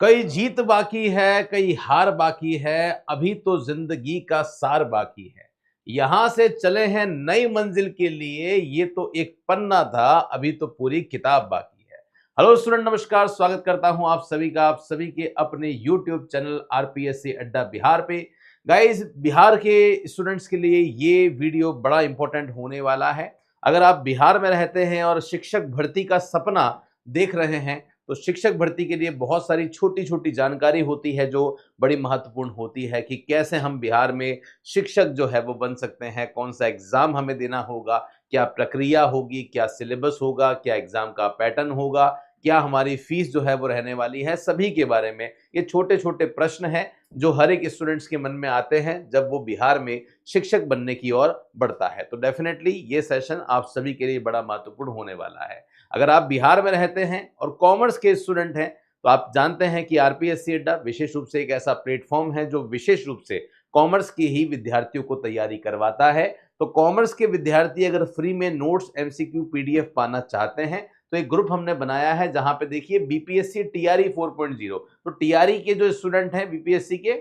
कई जीत बाकी है, कई हार बाकी है, अभी तो जिंदगी का सार बाकी है। यहां से चले हैं नई मंजिल के लिए, ये तो एक पन्ना था, अभी तो पूरी किताब बाकी है। हेलो स्टूडेंट, नमस्कार, स्वागत करता हूं आप सभी का, आप सभी के अपने यूट्यूब चैनल आरपीएससी अड्डा बिहार पे। गाइस, बिहार के स्टूडेंट्स के लिए ये वीडियो बड़ा इंपॉर्टेंट होने वाला है। अगर आप बिहार में रहते हैं और शिक्षक भर्ती का सपना देख रहे हैं, तो शिक्षक भर्ती के लिए बहुत सारी छोटी छोटी जानकारी होती है जो बड़ी महत्वपूर्ण होती है कि कैसे हम बिहार में शिक्षक जो है वो बन सकते हैं, कौन सा एग्जाम हमें देना होगा, क्या प्रक्रिया होगी, क्या सिलेबस होगा, क्या एग्जाम का पैटर्न होगा, क्या हमारी फीस जो है वो रहने वाली है, सभी के बारे में ये छोटे छोटे प्रश्न हैं जो हर एक स्टूडेंट्स के मन में आते हैं जब वो बिहार में शिक्षक बनने की ओर बढ़ता है। तो डेफिनेटली ये सेशन आप सभी के लिए बड़ा महत्वपूर्ण होने वाला है। अगर आप बिहार में रहते हैं और कॉमर्स के स्टूडेंट हैं, तो आप जानते हैं कि आरपीएससी अड्डा विशेष रूप से एक ऐसा प्लेटफॉर्म है जो विशेष रूप से कॉमर्स के ही विद्यार्थियों को तैयारी करवाता है। तो कॉमर्स के विद्यार्थी अगर फ्री में नोट्स, एमसीक्यू, पीडीएफ पाना चाहते हैं, तो एक ग्रुप हमने बनाया है जहां पे देखिए बीपीएससी टीआरई 4.0। तो टीआरई के जो स्टूडेंट हैं बीपीएससी के,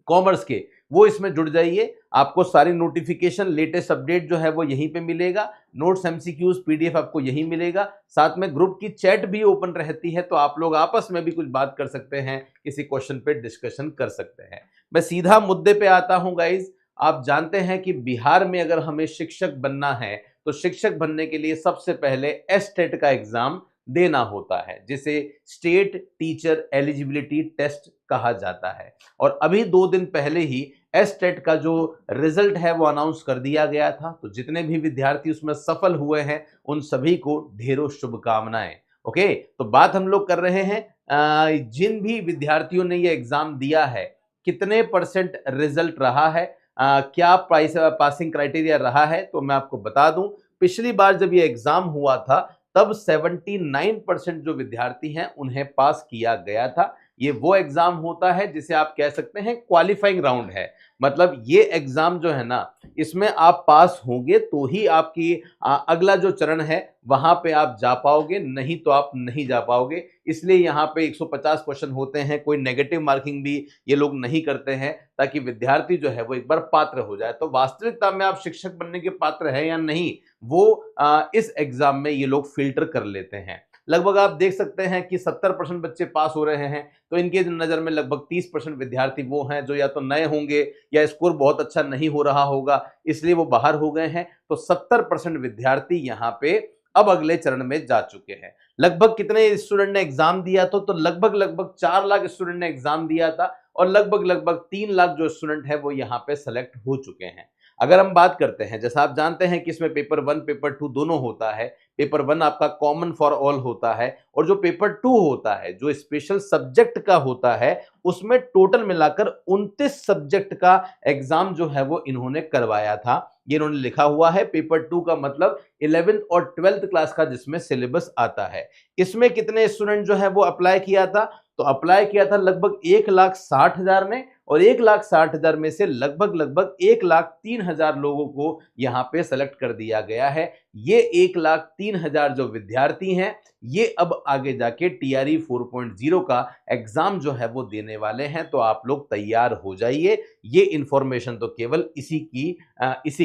कॉमर्स के, वो इसमें जुड़ जाइए। आपको सारी नोटिफिकेशन, लेटेस्ट अपडेट जो है वो यहीं पे मिलेगा। नोट्स, एमसीक्यूज, पीडीएफ आपको यहीं मिलेगा। साथ में ग्रुप की चैट भी ओपन रहती है, तो आप लोग आपस में भी कुछ बात कर सकते हैं, किसी क्वेश्चन पे डिस्कशन कर सकते हैं। मैं सीधा मुद्दे पे आता हूं गाइज। आप जानते हैं कि बिहार में अगर हमें शिक्षक बनना है, तो शिक्षक बनने के लिए सबसे पहले एसटेट का एग्जाम देना होता है, जिसे स्टेट टीचर एलिजिबिलिटी टेस्ट कहा जाता है। और अभी 2 दिन पहले ही एसटेट का जो रिजल्ट है वो अनाउंस कर दिया गया था। तो जितने भी विद्यार्थी उसमें सफल हुए हैं, उन सभी को ढेरों शुभकामनाएं। ओके, तो बात हम लोग कर रहे हैं जिन भी विद्यार्थियों ने ये एग्जाम दिया है, कितने परसेंट रिजल्ट रहा है, क्या पासिंग क्राइटेरिया रहा है। तो मैं आपको बता दूं, पिछली बार जब ये एग्जाम हुआ था तब 79% जो विद्यार्थी हैं उन्हें पास किया गया था। ये वो एग्जाम होता है जिसे आप कह सकते हैं क्वालिफाइंग राउंड है। मतलब ये एग्जाम जो है ना, इसमें आप पास होंगे तो ही आपकी अगला जो चरण है वहां पे आप जा पाओगे, नहीं तो आप नहीं जा पाओगे। इसलिए यहाँ पे 150 क्वेश्चन होते हैं, कोई नेगेटिव मार्किंग भी ये लोग नहीं करते हैं, ताकि विद्यार्थी जो है वो एक बार पात्र हो जाए। तो वास्तविकता में आप शिक्षक बनने के पात्र है या नहीं, वो इस एग्जाम में ये लोग फिल्टर कर लेते हैं। लगभग आप देख सकते हैं कि 70% बच्चे पास हो रहे हैं। तो इनके नजर में लगभग 30% विद्यार्थी वो हैं जो या तो नए होंगे या स्कोर बहुत अच्छा नहीं हो रहा होगा, इसलिए वो बाहर हो गए हैं। तो 70% विद्यार्थी यहाँ पे अब अगले चरण में जा चुके हैं। लगभग कितने स्टूडेंट ने एग्जाम दिया तो लगभग लगभग 4 लाख स्टूडेंट ने एग्जाम दिया था, और लगभग लगभग 3 लाख जो स्टूडेंट है वो यहाँ पे सेलेक्ट हो चुके हैं। अगर हम बात करते हैं, जैसा आप जानते हैं कि इसमें पेपर 1, पेपर 2 दोनों होता है। पेपर 1 आपका कॉमन फॉर ऑल होता है, और जो पेपर 2 होता है, जो स्पेशल सब्जेक्ट का होता है, उसमें टोटल मिलाकर 29 सब्जेक्ट का एग्जाम जो है वो इन्होंने करवाया था। ये इन्होंने लिखा हुआ है। पेपर 2 का मतलब 11th और 12th क्लास का जिसमें सिलेबस आता है। इसमें कितने स्टूडेंट जो है वो अप्लाई किया था, तो अप्लाई किया था लगभग 1,60,000 ने, और 1,60,000 में से लगभग लगभग 1,03,000 लोगों को यहाँ पे सेलेक्ट कर दिया गया है। ये 1,03,000 जो विद्यार्थी हैं, ये अब आगे जाके टीआरई 4.0 का एग्जाम जो है वो देने वाले हैं। तो आप लोग तैयार हो जाइए। ये इंफॉर्मेशन तो केवल इसी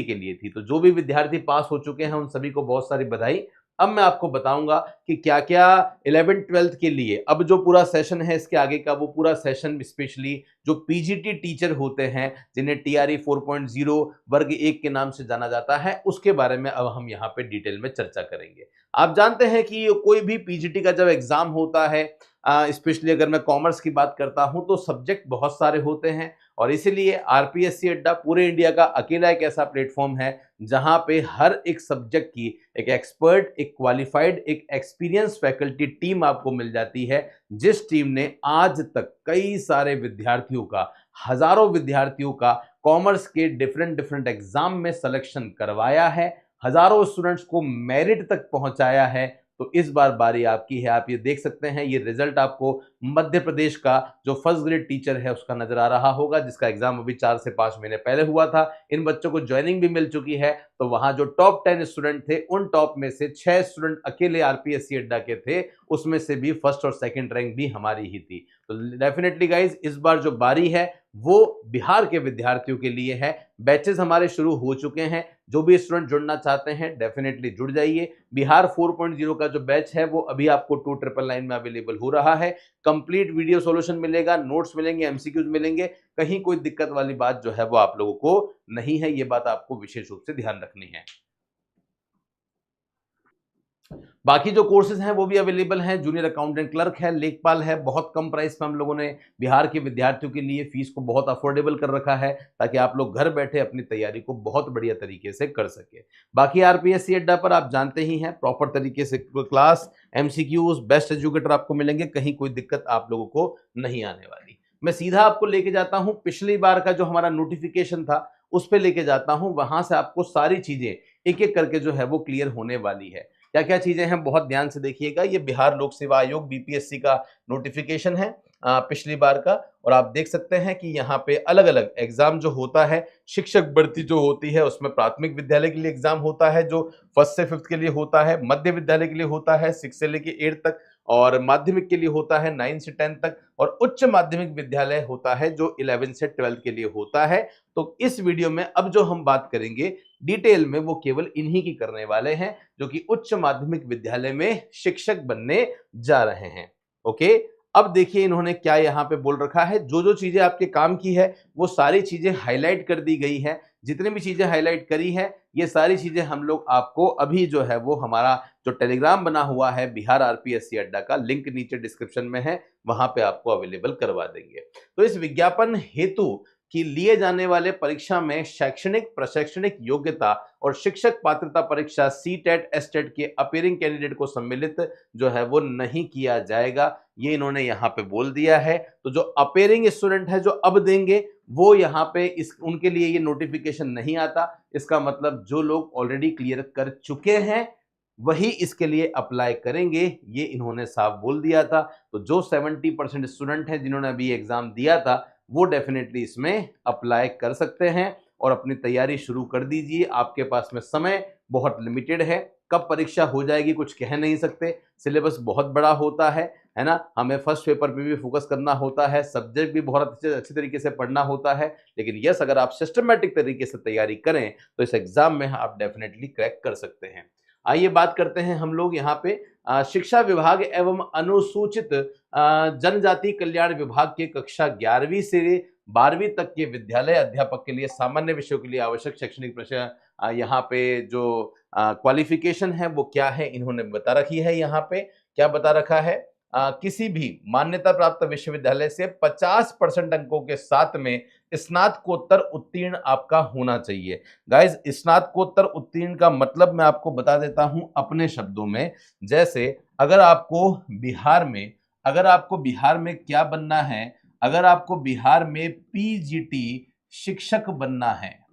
के लिए थी। तो जो भी विद्यार्थी पास हो चुके हैं उन सभी को बहुत सारी बधाई। अब मैं आपको बताऊंगा कि क्या क्या 11th 12th के लिए अब जो पूरा सेशन है, इसके आगे का वो पूरा सेशन स्पेशली जो पीजीटी टीचर होते हैं, जिन्हें टीआरई 4.0 वर्ग 1 के नाम से जाना जाता है, उसके बारे में अब हम यहाँ पे डिटेल में चर्चा करेंगे। आप जानते हैं कि कोई भी पीजीटी का जब एग्जाम होता है, स्पेशली अगर मैं कॉमर्स की बात करता हूं, तो सब्जेक्ट बहुत सारे होते हैं, और इसीलिए आरपीएससी अड्डा पूरे इंडिया का अकेला एक ऐसा प्लेटफॉर्म है जहां पे हर एक सब्जेक्ट की एक एक्सपर्ट, एक क्वालिफाइड, एक एक्सपीरियंस फैकल्टी टीम आपको मिल जाती है, जिस टीम ने आज तक कई सारे विद्यार्थियों का, हजारों विद्यार्थियों का कॉमर्स के डिफरेंट डिफरेंट एग्जाम में सिलेक्शन करवाया है, हजारों स्टूडेंट्स को मेरिट तक पहुंचाया है। तो इस बार बारी आपकी है। आप ये देख सकते हैं, ये रिजल्ट आपको मध्य प्रदेश का जो फर्स्ट ग्रेड टीचर है उसका नजर आ रहा होगा, जिसका एग्जाम अभी 4 से 5 महीने पहले हुआ था। इन बच्चों को ज्वाइनिंग भी मिल चुकी है। तो वहां जो टॉप 10 स्टूडेंट थे, उन टॉप में से 6 स्टूडेंट अकेले आरपीएससी अड्डा के थे, उसमें से भी फर्स्ट और सेकंड रैंक भी हमारी ही थी। तो डेफिनेटली गाइज, इस बार जो बारी है वो बिहार के विद्यार्थियों के लिए है। बैचेस हमारे शुरू हो चुके हैं। जो भी स्टूडेंट जुड़ना चाहते हैं डेफिनेटली जुड़ जाइए। बिहार 4.0 का जो बैच है वो अभी आपको 2999 में अवेलेबल हो रहा है। कंप्लीट वीडियो सॉल्यूशन मिलेगा, नोट्स मिलेंगे, एमसीक्यूज मिलेंगे। कहीं कोई दिक्कत वाली बात जो है वो आप लोगों को नहीं है। ये बात आपको विशेष रूप से ध्यान रखनी है। बाकी जो कोर्सेज हैं वो भी अवेलेबल हैं। जूनियर अकाउंटेंट क्लर्क है, लेखपाल है। बहुत कम प्राइस में हम लोगों ने बिहार के विद्यार्थियों के लिए फीस को बहुत अफोर्डेबल कर रखा है, ताकि आप लोग घर बैठे अपनी तैयारी को बहुत बढ़िया तरीके से कर सके। बाकी आरपीएससी अड्डा पर आप जानते ही हैं, प्रॉपर तरीके से क्लास, एमसीक्यूज, बेस्ट एजुकेटर आपको मिलेंगे। कहीं कोई दिक्कत आप लोगों को नहीं आने वाली। मैं सीधा आपको लेके जाता हूं पिछली बार का जो हमारा नोटिफिकेशन था उस पर लेके जाता हूं। वहां से आपको सारी चीजें एक एक करके जो है वो क्लियर होने वाली है। क्या क्या चीजें हैं बहुत ध्यान से देखिएगा। ये बिहार लोक सेवा आयोग बीपीएससी का नोटिफिकेशन है पिछली बार का, और आप देख सकते हैं कि यहाँ पे अलग अलग एग्जाम जो होता है, शिक्षक भर्ती जो होती है उसमें प्राथमिक विद्यालय के लिए एग्जाम होता है जो 1st से 5th के लिए होता है, मध्य विद्यालय के लिए होता है 6 से लेके 8 तक, और माध्यमिक के लिए होता है 9 से 10 तक, और उच्च माध्यमिक विद्यालय होता है जो 11 से 12 के लिए होता है। तो इस वीडियो में अब जो हम बात करेंगे डिटेल में वो केवल इन्हीं की करने वाले हैं जो कि उच्च माध्यमिक विद्यालय में शिक्षक बनने जा रहे हैं। ओके, अब देखिए इन्होंने क्या यहाँ पे बोल रखा है। जो जो चीजें आपके काम की है वो सारी चीजें हाईलाइट कर दी गई है। जितनी भी चीजें हाईलाइट करी है ये सारी चीजें हम लोग आपको अभी जो है वो हमारा जो टेलीग्राम बना हुआ है बिहार आरपीएससी अड्डा का, लिंक नीचे डिस्क्रिप्शन में है, वहां पे आपको अवेलेबल करवा देंगे। तो इस विज्ञापन हेतु कि लिए जाने वाले परीक्षा में शैक्षणिक प्रशैक्षणिक योग्यता और शिक्षक पात्रता परीक्षा सीटेट एसटेट के अपीयरिंग कैंडिडेट को सम्मिलित जो है वो नहीं किया जाएगा, ये इन्होंने यहाँ पे बोल दिया है। तो जो अपीयरिंग स्टूडेंट है जो अब देंगे वो यहाँ पे उनके लिए ये नोटिफिकेशन नहीं आता। इसका मतलब जो लोग ऑलरेडी क्लियर कर चुके हैं वही इसके लिए अप्लाई करेंगे, ये इन्होंने साफ बोल दिया था। तो जो 70% स्टूडेंट हैं जिन्होंने अभी एग्जाम दिया था वो डेफिनेटली इसमें अप्लाई कर सकते हैं और अपनी तैयारी शुरू कर दीजिए। आपके पास में समय बहुत लिमिटेड है, कब परीक्षा हो जाएगी कुछ कह नहीं सकते। सिलेबस बहुत बड़ा होता है ना, हमें फर्स्ट पेपर पे भी फोकस करना होता है, सब्जेक्ट भी बहुत अच्छे तरीके से पढ़ना होता है। लेकिन यस, अगर आप सिस्टमेटिक तरीके से तैयारी करें तो इस एग्जाम में आप डेफिनेटली क्रैक कर सकते हैं। आइए बात करते हैं हम लोग यहाँ पे शिक्षा विभाग एवं अनुसूचित जनजाति कल्याण विभाग के कक्षा 11वीं से 12वीं तक के विद्यालय अध्यापक के लिए सामान्य विषयों के लिए आवश्यक शैक्षणिक प्रश्न यहाँ पे जो क्वालिफिकेशन है वो क्या है इन्होंने बता रखी है। यहाँ पे क्या बता रखा है, किसी भी मान्यता प्राप्त विश्वविद्यालय से 50% अंकों के साथ में स्नातकोत्तर उत्तीर्ण आपका होना चाहिए। गाइस, स्नातकोत्तर उत्तीर्ण का मतलब मैं आपको बता देता हूं अपने शब्दों में। जैसे अगर आपको बिहार में क्या बनना है, अगर आपको बिहार में पीजीटी शिक्षक बनना है,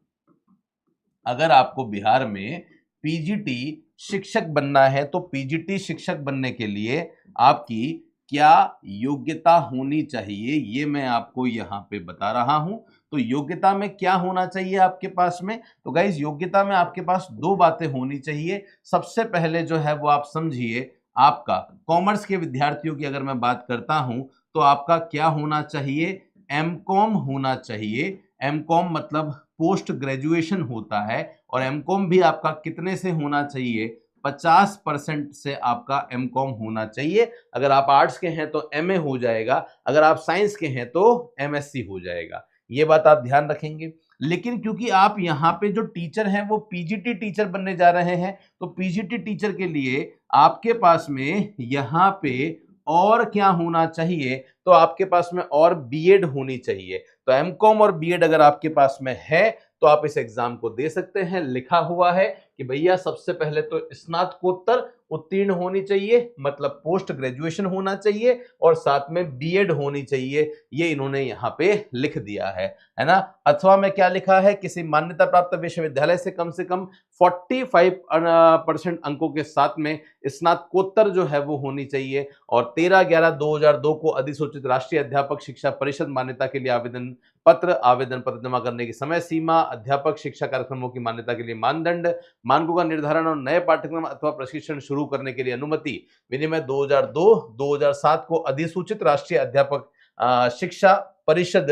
अगर आपको बिहार में पीजीटी शिक्षक बनना है तो पीजीटी शिक्षक बनने के लिए आपकी क्या योग्यता होनी चाहिए ये मैं आपको यहां पे बता रहा हूं। तो योग्यता में क्या होना चाहिए आपके पास में, तो गाइस योग्यता में आपके पास दो बातें होनी चाहिए। सबसे पहले जो है वो आप समझिए, आपका कॉमर्स के विद्यार्थियों की अगर मैं बात करता हूं तो आपका क्या होना चाहिए, एमकॉम होना चाहिए। एमकॉम मतलब पोस्ट ग्रेजुएशन होता है, और एमकॉम भी आपका कितने से होना चाहिए, 50% से आपका एमकॉम होना चाहिए। अगर आप आर्ट्स के हैं तो एमए हो जाएगा, अगर आप साइंस के हैं तो एमएससी हो जाएगा। ये बात आप ध्यान रखेंगे। लेकिन क्योंकि आप यहाँ पे जो टीचर हैं वो पीजीटी टीचर बनने जा रहे हैं, तो पीजीटी टीचर के लिए आपके पास में यहाँ पे और क्या होना चाहिए, तो आपके पास में और बीएड होनी चाहिए। तो एमकॉम और बीएड अगर आपके पास में है तो आप इस एग्जाम को दे सकते हैं। लिखा हुआ है कि भैया सबसे पहले तो स्नातकोत्तर उत्तीर्ण होनी चाहिए, मतलब पोस्ट ग्रेजुएशन होना चाहिए, और साथ में बीएड होनी चाहिए, ये इन्होंने यहाँ पे लिख दिया है ना। अथवा में क्या लिखा है, किसी मान्यता प्राप्त विश्वविद्यालय से कम 45% अंकों के साथ में स्नातकोत्तर जो है वो होनी चाहिए, और 13/11/2002 को अधिसूचित राष्ट्रीय अध्यापक शिक्षा परिषद मान्यता के लिए आवेदन पत्र जमा करने की समय सीमा, अध्यापक शिक्षा कार्यक्रमों की मान्यता के लिए मानदंड, मानकों का निर्धारण और नए पाठ्यक्रम अथवा प्रशिक्षण शुरू करने के लिए अनुमति, विनिमय 2002-2007 को अधिसूचित राष्ट्रीय अध्यापक शिक्षा परिषद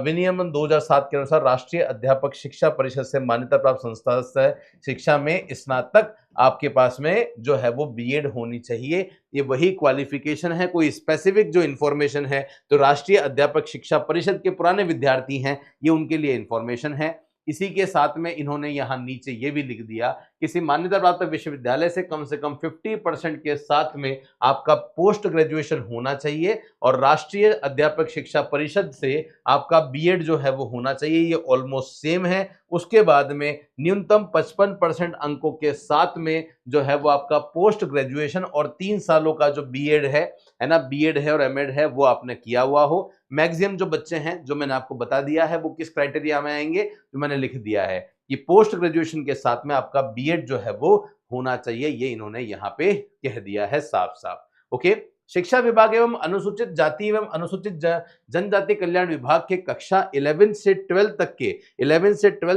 विनियमन 2007 के अनुसार राष्ट्रीय अध्यापक शिक्षा परिषद से मान्यता प्राप्त संस्था से शिक्षा में स्नातक आपके पास में जो है वो बीएड होनी चाहिए। ये वही क्वालिफिकेशन है, कोई स्पेसिफिक जो इंफॉर्मेशन है तो राष्ट्रीय अध्यापक शिक्षा परिषद के पुराने विद्यार्थी हैं, ये उनके लिए इंफॉर्मेशन है। इसी के साथ में इन्होंने यहाँ नीचे ये भी लिख दिया, किसी मान्यता प्राप्त विश्वविद्यालय से कम 50% के साथ में आपका पोस्ट ग्रेजुएशन होना चाहिए, और राष्ट्रीय अध्यापक शिक्षा परिषद से आपका बीएड जो है वो होना चाहिए, ये ऑलमोस्ट सेम है। उसके बाद में न्यूनतम 55% अंकों के साथ में जो है वो आपका पोस्ट ग्रेजुएशन और 3 सालों का जो बीएड है ना, बीएड है और एमएड है, वो आपने किया हुआ हो। मैक्सिमम जो बच्चे हैं, जो मैंने आपको बता दिया है, वो किस क्राइटेरिया में आएंगे, जो मैंने लिख दिया है कि पोस्ट ग्रेजुएशन के साथ में आपका बीएड जो है वो होना चाहिए, ये इन्होंने यहाँ पे कह दिया है साफ साफ। ओके, शिक्षा विभाग एवं अनुसूचित जाति एवं अनुसूचित जनजाति कल्याण विभाग के कक्षा 11 से 12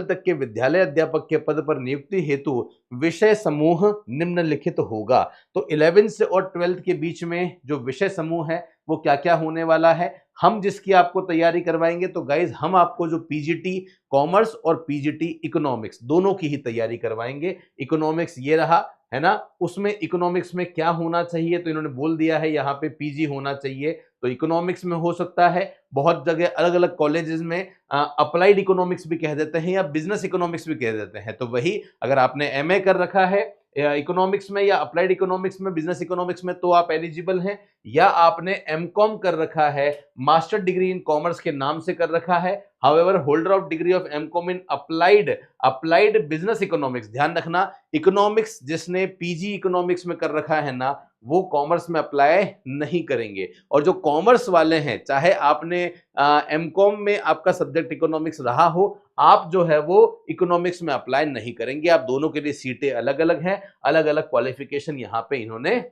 तक के विद्यालय अध्यापक के पद पर नियुक्ति हेतु विषय समूह निम्नलिखित होगा। तो 11 से और 12 के बीच में जो विषय समूह है वो क्या क्या होने वाला है, हम जिसकी आपको तैयारी करवाएंगे, तो गाइज हम आपको जो पीजीटी कॉमर्स और पीजीटी इकोनॉमिक्स दोनों की ही तैयारी करवाएंगे। इकोनॉमिक्स ये रहा है ना, उसमें इकोनॉमिक्स में क्या होना चाहिए, तो इन्होंने बोल दिया है यहाँ पे पीजी होना चाहिए। तो इकोनॉमिक्स में हो सकता है, बहुत जगह अलग अलग कॉलेजेस में अप्लाइड इकोनॉमिक्स भी कह देते हैं या बिजनेस इकोनॉमिक्स भी कह देते हैं। तो वही अगर आपने एमए कर रखा है इकोनॉमिक्स में या अप्लाइड इकोनॉमिक्स में, बिजनेस इकोनॉमिक्स में, तो आप एलिजिबल हैं, या आपने एमकॉम कर रखा है, मास्टर डिग्री इन कॉमर्स के नाम से कर रखा है, however holder of degree of MCom in applied business economics. ध्यान रखना, इकोनॉमिक्स जिसने पीजी इकोनॉमिक्स में कर रखा है ना, वो कॉमर्स में अप्लाई नहीं करेंगे। और जो कॉमर्स वाले हैं, चाहे आपने एमकॉम में आपका सब्जेक्ट इकोनॉमिक्स रहा हो, आप जो है वो इकोनॉमिक्स में अप्लाई नहीं करेंगे। आप दोनों के लिए सीटें अलग अलग हैं, अलग अलग क्वालिफिकेशन यहाँ पे इन्होंने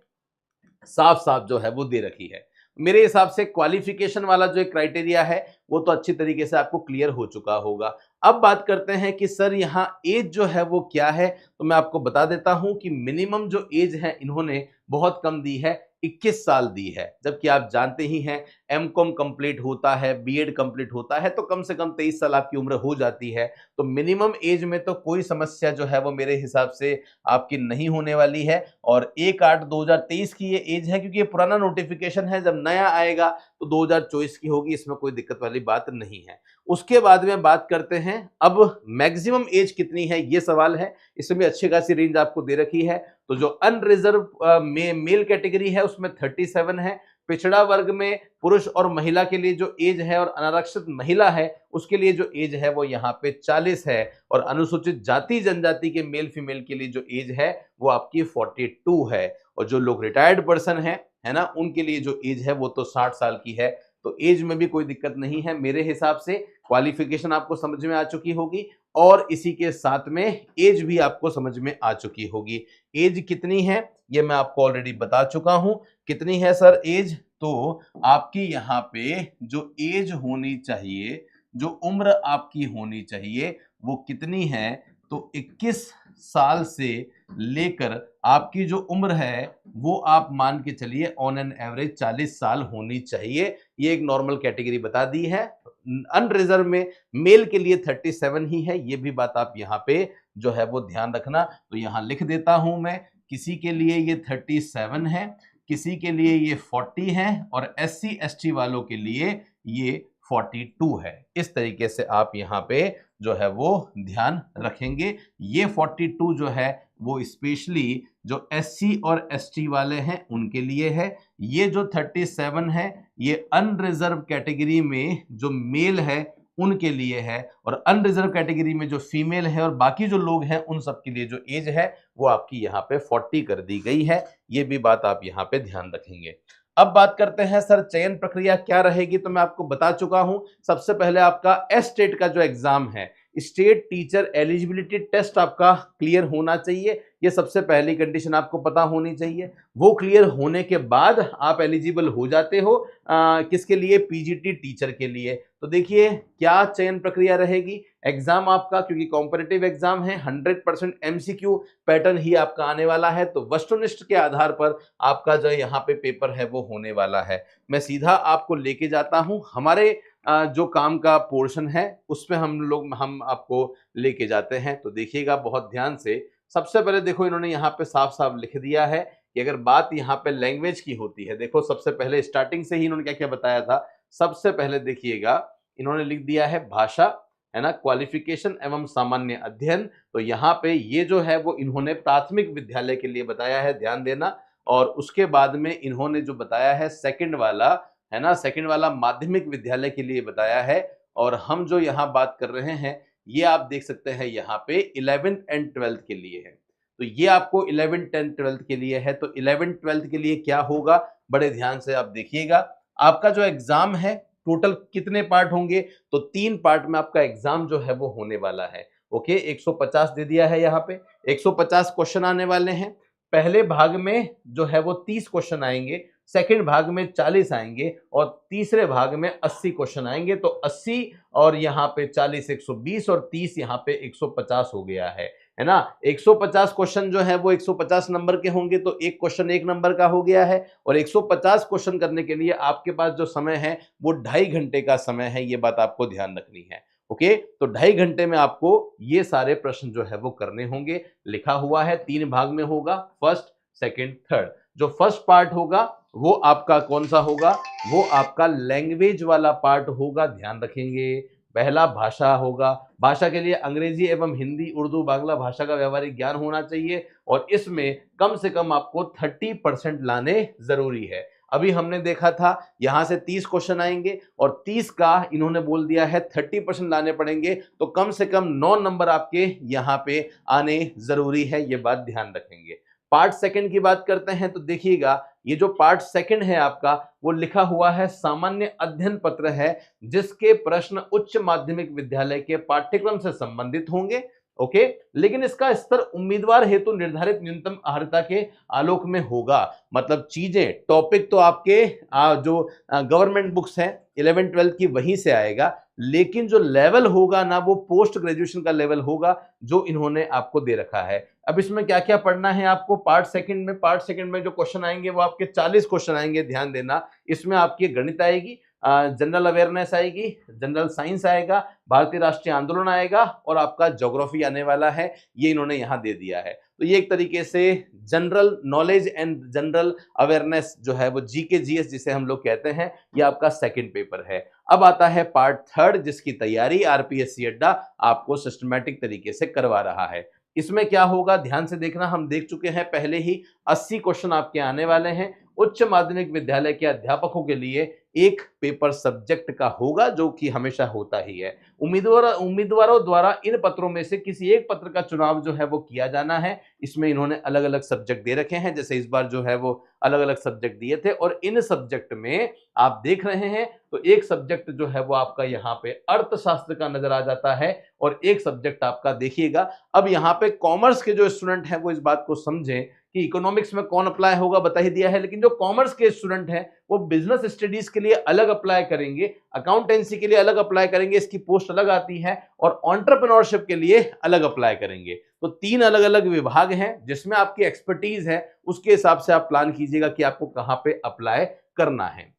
साफ साफ जो है वो दे रखी है। मेरे हिसाब से क्वालिफिकेशन वाला जो एक क्राइटेरिया है वो तो अच्छी तरीके से आपको क्लियर हो चुका होगा। अब बात करते हैं कि सर यहाँ एज जो है वो क्या है, तो मैं आपको बता देता हूं कि मिनिमम जो एज है इन्होंने बहुत कम दी है, 21 साल दी है। जबकि आप जानते ही हैं एमकॉम कंप्लीट होता है, बीएड कंप्लीट होता है, तो कम से कम 23 साल आपकी उम्र हो जाती है। तो मिनिमम एज में तो कोई समस्या जो है वो मेरे हिसाब से आपकी नहीं होने वाली है। और 1/8/2023 की ये एज है, क्योंकि ये पुराना नोटिफिकेशन है, जब नया आएगा तो 2024 की होगी, इसमें कोई दिक्कत वाली बात नहीं है। उसके बाद में बात करते हैं अब मैक्सिमम एज कितनी है, ये सवाल है। इसमें भी अच्छी खासी रेंज आपको दे रखी है। तो जो अनरिजर्व मेल कैटेगरी है उसमें 37 है, पिछड़ा वर्ग में पुरुष और महिला के लिए जो एज है, और अनारक्षित महिला है उसके लिए जो एज है वो यहाँ पे 40 है, और अनुसूचित जाति जनजाति के मेल फीमेल के लिए जो एज है वो आपकी 42 है। और जो लोग रिटायर्ड पर्सन है ना, उनके लिए जो एज है वो तो 60 साल की है। तो एज में भी कोई दिक्कत नहीं है मेरे हिसाब से। क्वालिफिकेशन आपको समझ में आ चुकी होगी, और इसी के साथ में एज भी आपको समझ में आ चुकी होगी। एज कितनी है ये मैं आपको ऑलरेडी बता चुका हूं। कितनी है सर एज, तो आपकी यहाँ पे जो एज होनी चाहिए, जो उम्र आपकी होनी चाहिए वो कितनी है, तो 21 साल से लेकर आपकी जो उम्र है वो आप मान के चलिए ऑन एन एवरेज 40 साल होनी चाहिए। ये एक नॉर्मल कैटेगरी बता दी है। अनरिजर्व में मेल के लिए 37 ही है, ये भी बात आप यहाँ पे जो है वो ध्यान रखना। तो यहाँ लिख देता हूं मैं, किसी के लिए ये 37 है, किसी के लिए ये 40 है, और SC ST वालों के लिए ये 42 है। इस तरीके से आप यहाँ पे जो है वो ध्यान रखेंगे। ये 42 जो है वो स्पेशली जो SC और ST वाले हैं उनके लिए है। ये जो 37 है ये अनरिजर्व कैटेगरी में जो मेल है उनके लिए है, और अनरिजर्व कैटेगरी में जो फीमेल है और बाकी जो लोग हैं उन सब के लिए जो एज है वो आपकी यहाँ पे 40 कर दी गई है। ये भी बात आप यहाँ पे ध्यान रखेंगे। अब बात करते हैं सर चयन प्रक्रिया क्या रहेगी, तो मैं आपको बता चुका हूं। सबसे पहले आपका स्टेट का जो एग्जाम है, स्टेट टीचर एलिजिबिलिटी टेस्ट आपका क्लियर होना चाहिए। ये सबसे पहली कंडीशन आपको पता होनी चाहिए। वो क्लियर होने के बाद आप एलिजिबल हो जाते हो किसके लिए, पीजीटी टीचर के लिए। तो देखिए क्या चयन प्रक्रिया रहेगी। एग्जाम आपका, क्योंकि कॉम्पिटिटिव एग्जाम है, 100% एमसीक्यू पैटर्न ही आपका आने वाला है, तो वस्तुनिष्ठ के आधार पर आपका जो यहाँ पे पेपर है वो होने वाला है। मैं सीधा आपको लेके जाता हूं हमारे जो काम का पोर्शन है उसमें हम आपको लेके जाते हैं। तो देखिएगा बहुत ध्यान से। सबसे पहले देखो इन्होंने यहाँ पे साफ साफ लिख दिया है कि अगर बात यहाँ पे लैंग्वेज की होती है, देखो सबसे पहले स्टार्टिंग से ही इन्होंने क्या क्या बताया था। सबसे पहले देखिएगा इन्होंने लिख दिया है भाषा, है ना, क्वालिफिकेशन एवं सामान्य अध्ययन। तो यहाँ पे ये जो है वो इन्होंने प्राथमिक विद्यालय के लिए बताया है, ध्यान देना। और उसके बाद में इन्होंने जो बताया है सेकंड वाला, है ना, सेकंड वाला माध्यमिक विद्यालय के लिए बताया है। और हम जो यहाँ बात कर रहे हैं ये आप देख सकते हैं यहाँ पे 11th एंड 12th के लिए है। तो ये आपको 11th 10th 12th के लिए है। तो 11th 12th के लिए क्या होगा, बड़े ध्यान से आप देखिएगा। आपका जो एग्जाम है टोटल कितने पार्ट होंगे, तो 3 पार्ट में आपका एग्जाम जो है वो होने वाला है। ओके, 150 दे दिया है यहाँ पे, 150 क्वेश्चन आने वाले हैं। पहले भाग में जो है वो 30 क्वेश्चन आएंगे, सेकंड भाग में 40 आएंगे और तीसरे भाग में 80 क्वेश्चन आएंगे। तो 80 और यहाँ पे 40 120 और 30 यहाँ पे 150 हो गया है ना। 150 क्वेश्चन जो है वो 150 नंबर के होंगे, तो एक क्वेश्चन 1 नंबर का हो गया है। और 150 क्वेश्चन करने के लिए आपके पास जो समय है वो 2.5 घंटे का समय है, ये बात आपको ध्यान रखनी है। ओके, तो 2.5 घंटे में आपको ये सारे प्रश्न जो है वो करने होंगे। लिखा हुआ है 3 भाग में होगा, फर्स्ट सेकंड थर्ड। जो फर्स्ट पार्ट होगा वो आपका कौन सा होगा, वो आपका लैंग्वेज वाला पार्ट होगा, ध्यान रखेंगे। पहला भाषा होगा, भाषा के लिए अंग्रेजी एवं हिंदी, उर्दू, बांग्ला भाषा का व्यावहारिक ज्ञान होना चाहिए और इसमें कम से कम आपको 30% लाने जरूरी है। अभी हमने देखा था यहां से 30 क्वेश्चन आएंगे और 30 का इन्होंने बोल दिया है 30% लाने पड़ेंगे, तो कम से कम 9 नंबर आपके यहां पे आने जरूरी है, ये बात ध्यान रखेंगे। पार्ट सेकंड की बात करते हैं तो देखिएगा ये जो पार्ट सेकंड है आपका वो लिखा हुआ है सामान्य अध्ययन पत्र है, जिसके प्रश्न उच्च माध्यमिक विद्यालय के पाठ्यक्रम से संबंधित होंगे। ओके, लेकिन इसका स्तर उम्मीदवार हेतु निर्धारित न्यूनतम अर्हता के आलोक में होगा। मतलब चीजें, टॉपिक तो आपके जो गवर्नमेंट बुक्स हैं 11 12 की वहीं से आएगा, लेकिन जो लेवल होगा ना वो पोस्ट ग्रेजुएशन का लेवल होगा जो इन्होंने आपको दे रखा है। अब इसमें क्या क्या पढ़ना है आपको पार्ट सेकंड में जो क्वेश्चन आएंगे वो आपके 40 क्वेश्चन आएंगे, ध्यान देना। इसमें आपकी गणित आएगी, जनरल अवेयरनेस आएगी, जनरल साइंस आएगा, भारतीय राष्ट्रीय आंदोलन आएगा और आपका ज्योग्राफी आने वाला है, ये इन्होंने यहां दे दिया है। तो ये एक तरीके से general knowledge and general awareness जो है वो जीके जीएस जिसे हम लोग कहते हैं, ये आपका सेकंड पेपर है। अब आता है पार्ट थर्ड, जिसकी तैयारी आरपीएससी अड्डा आपको सिस्टमैटिक तरीके से करवा रहा है। इसमें क्या होगा ध्यान से देखना, हम देख चुके हैं पहले ही 80 क्वेश्चन आपके आने वाले हैं। उच्च माध्यमिक विद्यालय के अध्यापकों के लिए एक पेपर सब्जेक्ट का होगा, जो कि हमेशा होता ही है। उम्मीदवारों द्वारा इन पत्रों में से किसी एक पत्र का चुनाव जो है वो किया जाना है। इसमें इन्होंने अलग अलग सब्जेक्ट दे रखे हैं, जैसे इस बार जो है वो अलग अलग सब्जेक्ट दिए थे और इन सब्जेक्ट में आप देख रहे हैं तो एक सब्जेक्ट जो है वो आपका यहाँ पे अर्थशास्त्र का नजर आ जाता है और एक सब्जेक्ट आपका देखिएगा। अब यहाँ पे कॉमर्स के जो स्टूडेंट हैं वो इस बात को समझें कि इकोनॉमिक्स में कौन अप्लाई होगा बता ही दिया है, लेकिन जो कॉमर्स के स्टूडेंट हैं वो बिजनेस स्टडीज के लिए अलग अप्लाई करेंगे, अकाउंटेंसी के लिए अलग अप्लाई करेंगे, इसकी पोस्ट अलग आती है, और एंटरप्रेन्योरशिप के लिए अलग अप्लाई करेंगे। तो 3 अलग अलग विभाग हैं जिसमें आपकी एक्सपर्टीज है, उसके हिसाब से आप प्लान कीजिएगा कि आपको कहां पे अप्लाई करना है।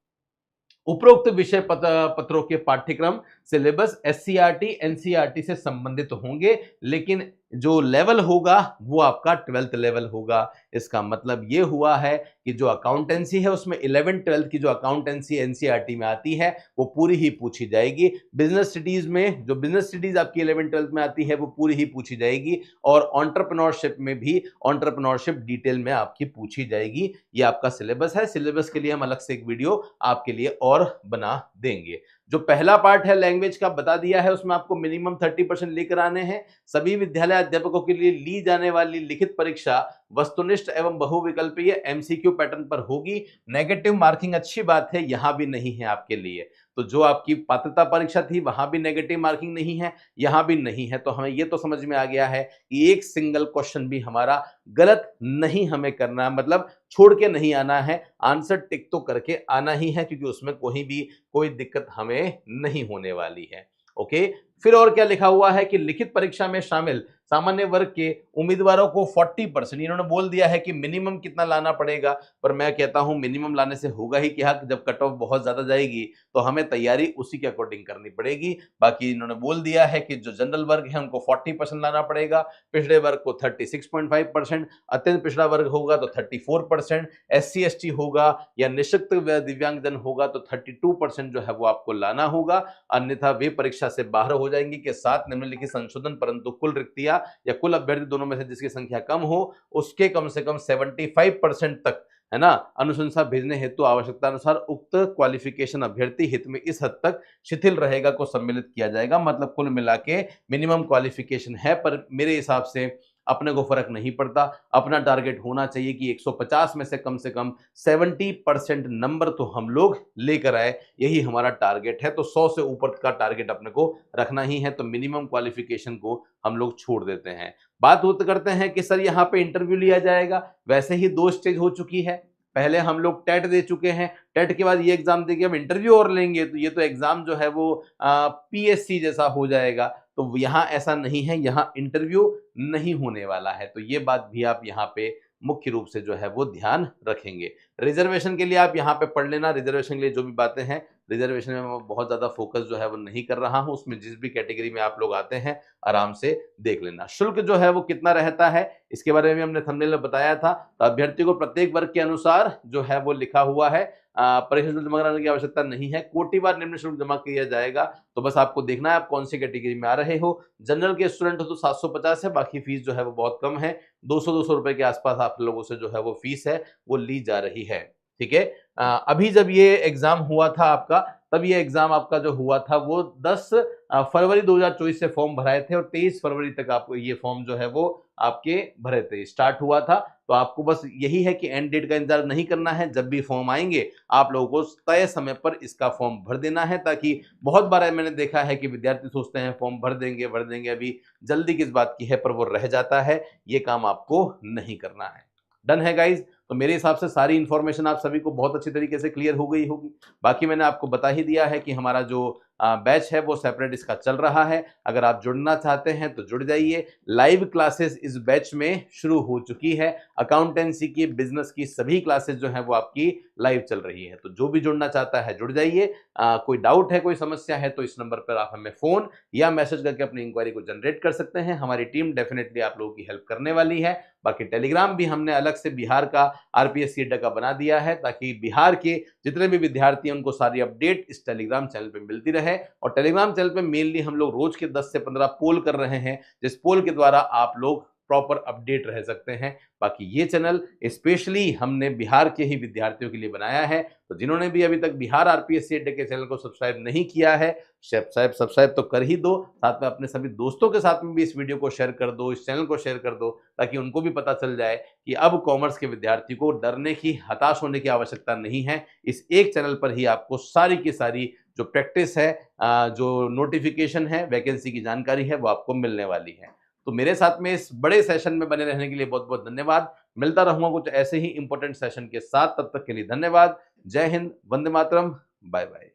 उपरोक्त विषय पत्रों के पाठ्यक्रम सिलेबस एससीईआरटी एनसीईआरटी से संबंधित होंगे, लेकिन जो लेवल होगा वो आपका 12th लेवल होगा। इसका मतलब ये हुआ है कि जो अकाउंटेंसी है उसमें 11 12 की जो अकाउंटेंसी एनसीईआरटी में आती है वो पूरी ही पूछी जाएगी। बिजनेस स्टडीज में जो बिजनेस स्टडीज आपकी 11 12 में आती है वो पूरी ही पूछी जाएगी, और एंटरप्रेन्योरशिप में भी एंटरप्रेन्योरशिप डिटेल में आपकी पूछी जाएगी। ये आपका सिलेबस है। सिलेबस के लिए हम अलग से एक वीडियो आपके लिए और बना देंगे। जो पहला पार्ट है लैंग्वेज का बता दिया है, उसमें आपको मिनिमम 30% लेकर आने हैं। सभी विद्यालय अध्यापकों के लिए ली जाने वाली लिखित परीक्षा वस्तुनिष्ठ एवं बहुविकल्पीय एमसीक्यू पैटर्न पर होगी। नेगेटिव मार्किंग अच्छी बात है, यहां भी नहीं है आपके लिए। तो जो आपकी पात्रता परीक्षा थी वहां भी नेगेटिव मार्किंग नहीं है, यहां भी नहीं है। तो हमें ये तो समझ में आ गया है कि एक सिंगल क्वेश्चन भी हमारा गलत नहीं हमें करना है, मतलब छोड़ के नहीं आना है, आंसर टिक तो करके आना ही है, क्योंकि उसमें कोई दिक्कत हमें नहीं होने वाली है। ओके, फिर और क्या लिखा हुआ है कि लिखित परीक्षा में शामिल सामान्य वर्ग के उम्मीदवारों को 40%, इन्होंने बोल दिया है कि मिनिमम कितना लाना पड़ेगा, पर मैं कहता हूं मिनिमम लाने से होगा ही क्या, जब कट ऑफ बहुत ज्यादा जाएगी तो हमें तैयारी उसी के अकॉर्डिंग करनी पड़ेगी। बाकी इन्होंने बोल दिया है कि जो जनरल वर्ग है उनको 40% लाना पड़ेगा, पिछड़े वर्ग को 36.5%, अत्यंत पिछड़ा वर्ग होगा तो 34%, SC ST होगा या निःशक्त दिव्यांगजन होगा तो 32% जो है वो आपको लाना होगा, अन्यथा वे परीक्षा से बाहर हो जाएंगे के साथ निम्नलिखित संशोधन, परंतु कुल रिक्तियां या कुल अभ्यर्थी दोनों में से जिसकी संख्या कम हो उसके कम से कम 75% तक, है ना, अनुशंसा भेजने हेतु आवश्यकता अनुसार उक्त क्वालिफिकेशन अभ्यर्थी हित में इस हद तक शिथिल रहेगा को सम्मिलित किया जाएगा। मतलब कुल मिला के मिनिमम क्वालिफिकेशन है, पर मेरे हिसाब से अपने को फर्क नहीं पड़ता। अपना टारगेट होना चाहिए कि 150 में से कम 70% नंबर तो हम लोग लेकर आए, यही हमारा टारगेट है। तो 100 से ऊपर का टारगेट अपने को रखना ही है, तो मिनिमम क्वालिफिकेशन को हम लोग छोड़ देते हैं। बात करते हैं कि सर यहाँ पे इंटरव्यू लिया जाएगा। वैसे ही 2 स्टेज हो चुकी है, पहले हम लोग टेट दे चुके हैं, टेट के बाद ये एग्जाम देके हम इंटरव्यू और लेंगे, तो ये तो एग्जाम जो है वो PSC जैसा हो जाएगा। तो यहाँ ऐसा नहीं है, यहाँ इंटरव्यू नहीं होने वाला है, तो ये बात भी आप यहाँ पे मुख्य रूप से जो है वो ध्यान रखेंगे। रिजर्वेशन के लिए आप यहाँ पे पढ़ लेना, रिजर्वेशन के लिए जो भी बातें हैं, रिजर्वेशन में मैं बहुत ज्यादा फोकस जो है वो नहीं कर रहा हूँ, उसमें जिस भी कैटेगरी में आप लोग आते हैं आराम से देख लेना। शुल्क जो है वो कितना रहता है इसके बारे में हमने थंबनेल में बताया था। तो अभ्यर्थी को प्रत्येक वर्ग के अनुसार जो है वो लिखा हुआ है, परीक्षा शुल्क जमा कराने की आवश्यकता नहीं है, कोटिवार निम्न शुल्क जमा किया जाएगा। तो बस आपको देखना है आप कौन सी कैटेगरी में आ रहे हो। जनरल के स्टूडेंट हो तो 750 है, बाकी फीस जो है वो बहुत कम है, 200 रुपए के आसपास आप लोगों से जो है वो फीस है वो ली जा रही है। ठीक है, अभी जब ये एग्जाम हुआ था आपका, तब ये एग्जाम आपका जो हुआ था वो 10 फरवरी 2024 से फॉर्म भराए थे और 23 फरवरी तक आपको ये फॉर्म जो है वो आपके भरे थे, स्टार्ट हुआ था। तो आपको बस यही है कि एंड डेट का इंतजार नहीं करना है, जब भी फॉर्म आएंगे आप लोगों को तय समय पर इसका फॉर्म भर देना है, ताकि बहुत बार मैंने देखा है कि विद्यार्थी सोचते हैं फॉर्म भर देंगे, अभी जल्दी किस बात की है, पर वो रह जाता है। ये काम आपको नहीं करना है। डन है गाइज? तो मेरे हिसाब से सारी इंफॉर्मेशन आप सभी को बहुत अच्छी तरीके से क्लियर हो गई होगी। बाकी मैंने आपको बता ही दिया है कि हमारा जो बैच है वो सेपरेट इसका चल रहा है, अगर आप जुड़ना चाहते हैं तो जुड़ जाइए। लाइव क्लासेस इस बैच में शुरू हो चुकी है, अकाउंटेंसी की, बिजनेस की सभी क्लासेस जो है वो आपकी लाइव चल रही है। तो जो भी जुड़ना चाहता है जुड़ जाइए। कोई डाउट है, कोई समस्या है तो इस नंबर पर आप हमें फोन या मैसेज करके अपनी इंक्वायरी को जनरेट कर सकते हैं, हमारी टीम डेफिनेटली आप लोगों की हेल्प करने वाली है। बाकी टेलीग्राम भी हमने अलग से बिहार का RPSC का बना दिया है, ताकि बिहार के जितने भी विद्यार्थी हैं उनको सारी अपडेट इस टेलीग्राम चैनल पे मिलती रहे। और टेलीग्राम चैनल पे मेनली हम लोग रोज के 10 से 15 पोल कर रहे हैं, जिस पोल के द्वारा आप लोग प्रॉपर अपडेट रह सकते हैं। बाकी ये चैनल स्पेशली हमने बिहार के ही विद्यार्थियों के लिए बनाया है, तो जिन्होंने भी अभी तक बिहार RPSC के चैनल को सब्सक्राइब नहीं किया है, सब्सक्राइब तो कर ही दो, साथ में अपने सभी दोस्तों के साथ में भी इस वीडियो को शेयर कर दो, इस चैनल को शेयर कर दो, ताकि उनको भी पता चल जाए कि अब कॉमर्स के विद्यार्थी को डरने की, हताश होने की आवश्यकता नहीं है। इस एक चैनल पर ही आपको सारी की सारी जो प्रैक्टिस है, जो नोटिफिकेशन है, वैकेंसी की जानकारी है, वो आपको मिलने वाली है। तो मेरे साथ में इस बड़े सेशन में बने रहने के लिए बहुत बहुत धन्यवाद। मिलता रहूंगा कुछ ऐसे ही इंपॉर्टेंट सेशन के साथ, तब तक के लिए धन्यवाद। जय हिंद, वंदे मातरम, बाय बाय।